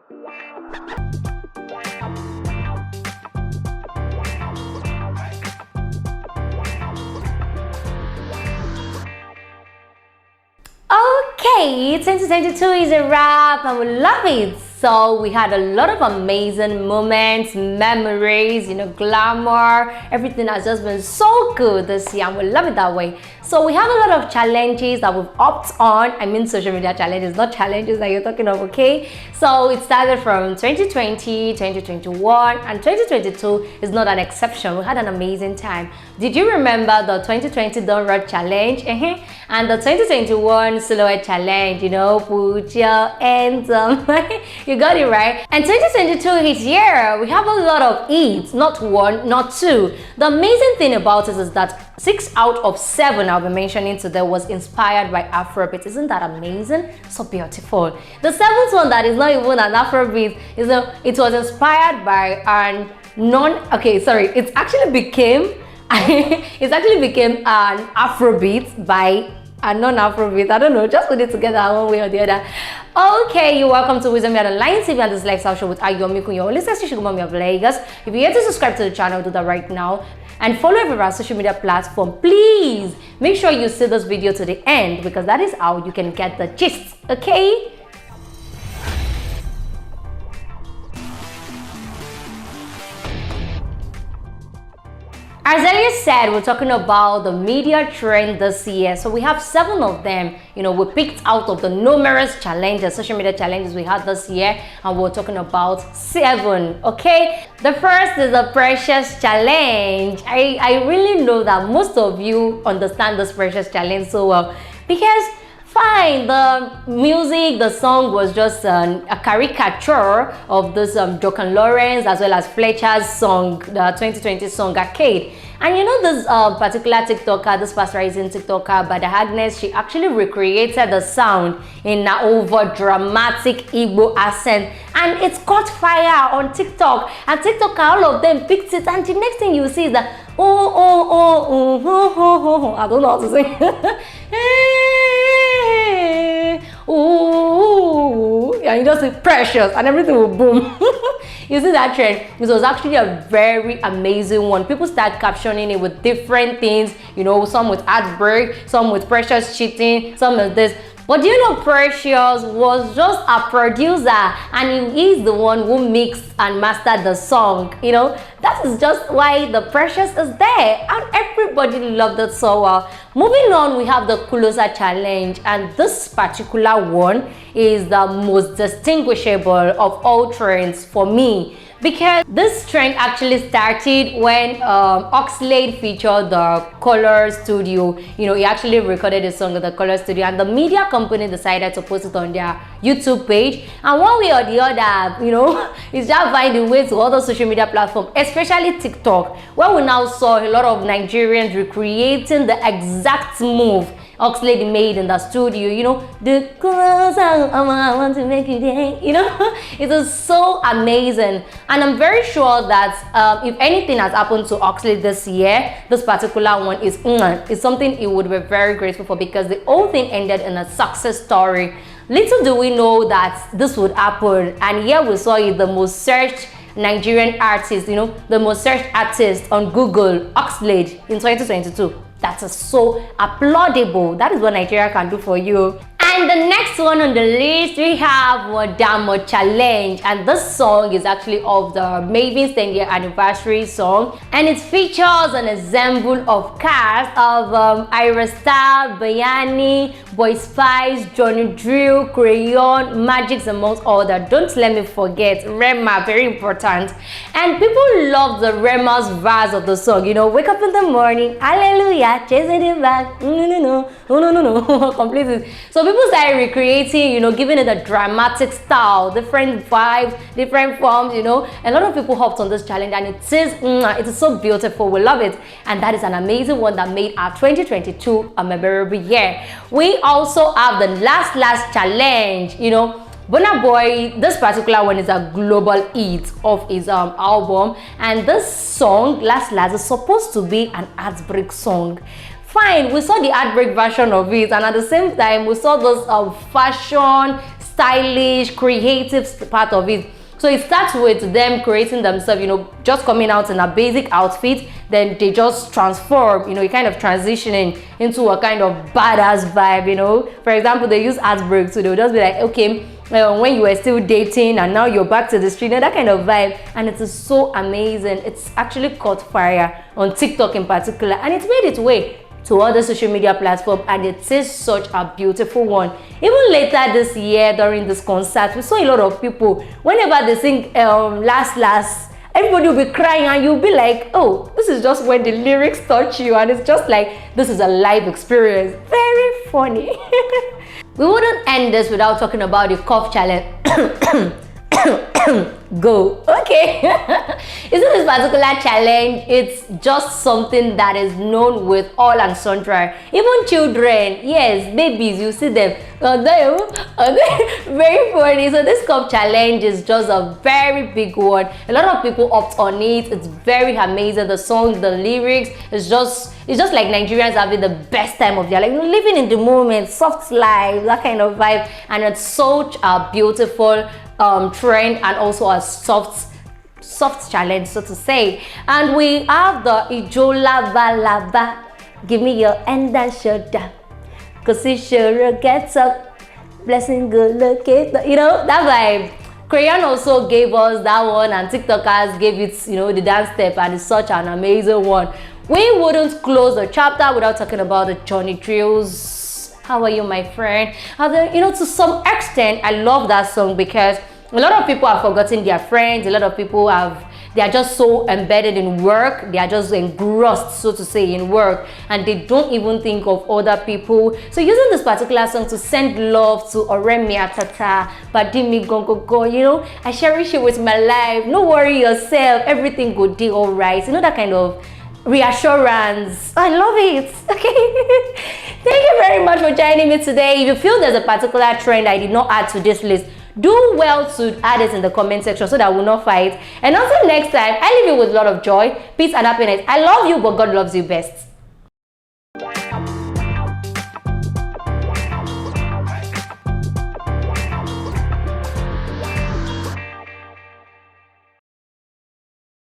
Okay, 2022 is a wrap and we love it. So we had a lot of amazing moments, memories, glamour. Everything has just been so good this year and we love it that way. So we have a lot of challenges that we've opted on. I mean social media challenges, not challenges that you're talking of, okay? So it started from 2020, 2021 and 2022 is not an exception. We had an amazing time. Did you remember the 2020 Don't Run Challenge? And the 2021 Silhouette Challenge, put your hands on. You got it right. And 2022 is here. We have a lot of hits, not one, not two. The amazing thing about it is that 6 out of 7 I'll be mentioning today was inspired by Afrobeat. Isn't that amazing? So beautiful. The 7th one that is not even an Afrobeat it was inspired by it actually became an Afrobeat by a non-Afrobeat. I don't know, just put it together one way or the other. Okay, you're welcome to Wisdom Yard Online TV and this lifestyle show with Ayomi, your listeners to Mommy of Lagos. If you're here to subscribe to the channel, do that right now. And follow every our social media platform. Please make sure you see this video to the end because that is how you can get the gist, okay? As earlier said, we're talking about the media trend this year. So we have 7 of them, we picked out of the numerous challenges, social media challenges we had this year, and we're talking about 7, okay? The first is the Precious Challenge. I really know that most of you understand this Precious Challenge so well because fine, the music, the song was just a caricature of this Duncan Lawrence as well as Fletcher's song, the 2020 song Arcade. And this particular TikToker, this fast rising TikToker, Bada Agnes, she actually recreated the sound in an over dramatic Igbo accent, and it's caught fire on TikTok. And TikTok, all of them picked it, and the next thing you see is that I don't know how to sing. Ooh, and you just say Precious and everything will boom. You see that trend? It was actually a very amazing one. People start captioning it with different things, some with heartbreak, some with Precious cheating, some with this. But do you know Precious was just a producer and he is the one who mixed and mastered the song, That is just why the Precious is there and everybody loved it so well. Moving on, we have the Kulosa Challenge, and this particular one is the most distinguishable of all trends for me. Because this trend actually started when Oxlade featured the Color Studio. He actually recorded a song at the Color Studio and the media company decided to post it on their YouTube page. And one way or the other, it's just finding ways to other social media platforms, especially TikTok, where we now saw a lot of Nigerians recreating the exact move Oxlade made in the studio, the clothes I want to make you dance, it is so amazing. And I'm very sure that if anything has happened to Oxlade this year, this particular one is something he would be very grateful for because the whole thing ended in a success story. Little do we know that this would happen, and here we saw it, the most searched Nigerian artist, the most searched artist on Google, Oxlade, in 2022. That is so applaudable. That is what Nigeria can do for you. And the next one on the list, we have Wadamo Challenge, and this song is actually of the Maven's 10-year anniversary song, and it features an ensemble of cast of Ira Star, Bayani, Boy Spice, Johnny Drill, Crayon, Magix, amongst others. Don't let me forget Rema, very important. And people love the Rema's verse of the song. Wake up in the morning, hallelujah, chasing it back, no, completely. So people started recreating, giving it a dramatic style, different vibes, different forms, A lot of people hopped on this challenge and it is so beautiful. We love it. And that is an amazing one that made our 2022 a memorable year. We also have the last challenge, Burna Boy, this particular one is a global hit of his album, and this song, Last, is supposed to be an heartbreak song. Fine, we saw the heartbreak version of it, and at the same time, we saw those fashion stylish, creative part of it. So it starts with them creating themselves, you know, just coming out in a basic outfit, then they just transform, you know, kind of transitioning into a kind of badass vibe, you know. For example, they use Asperg, so they'll just be like, okay, when you were still dating and now you're back to the street, you know, that kind of vibe. And it is so amazing. It's actually caught fire on TikTok in particular, and it's made its way to other social media platforms, and it is such a beautiful one. Even later this year during this concert, we saw a lot of people, whenever they sing last, everybody will be crying, and you'll be like, oh, this is just when the lyrics touch you, and it's just like this is a live experience. Very funny. We wouldn't end this without talking about the cough challenge. Go. Okay. Isn't this particular challenge, it's just something that is known with all and sundry. Even children, yes, babies, you see them, very funny. So this cup challenge is just a very big one. A lot of people opt on it. It's very amazing. The song, the lyrics, it's just like Nigerians having the best time of their life, you know, living in the moment, soft life, that kind of vibe. And it's such a beautiful trend, and also a soft challenge, so to say. And we have the Ijo Lava Lava, give me your hand and shoulder, cause it sure gets up, blessing good look it, you know, that vibe. Crayon also gave us that one, and TikTokers gave it, you know, the dance step, and it's such an amazing one. We wouldn't close the chapter without talking about the Johnny Drills. How are you, my friend? You know, to some extent, I love that song because a lot of people have forgotten their friends. A lot of people they are just so embedded in work. They are just engrossed, so to say, in work, and they don't even think of other people. So using this particular song to send love to Oremi Atata, Badimi Gongogo, you know, I cherish you with my life. No worry yourself. Everything will be all right. You know, that kind of reassurance. I love it. Okay. Thank you very much for joining me today. If you feel there's a particular trend I did not add to this list, do well to add it in the comment section so that we'll not fight. And until next time, I leave you with a lot of joy, peace, and happiness. I love you, but God loves you best.